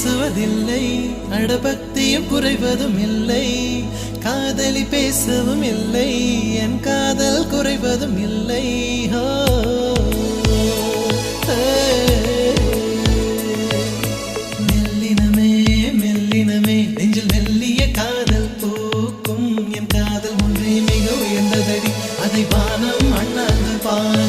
பேசுவதில்லை அடபக்தியும் குறைவதும் இல்லை காதலி பேசவும் இல்லை என் காதல் குறைவதும் இல்லை மெல்லினமே மெல்லினமே நெஞ்சில் மெல்லிய காதல் பூக்கும் என் காதல் ஒன்றே மிக உயர்ந்ததடி அதை வானம் அண்ணாந்து பார்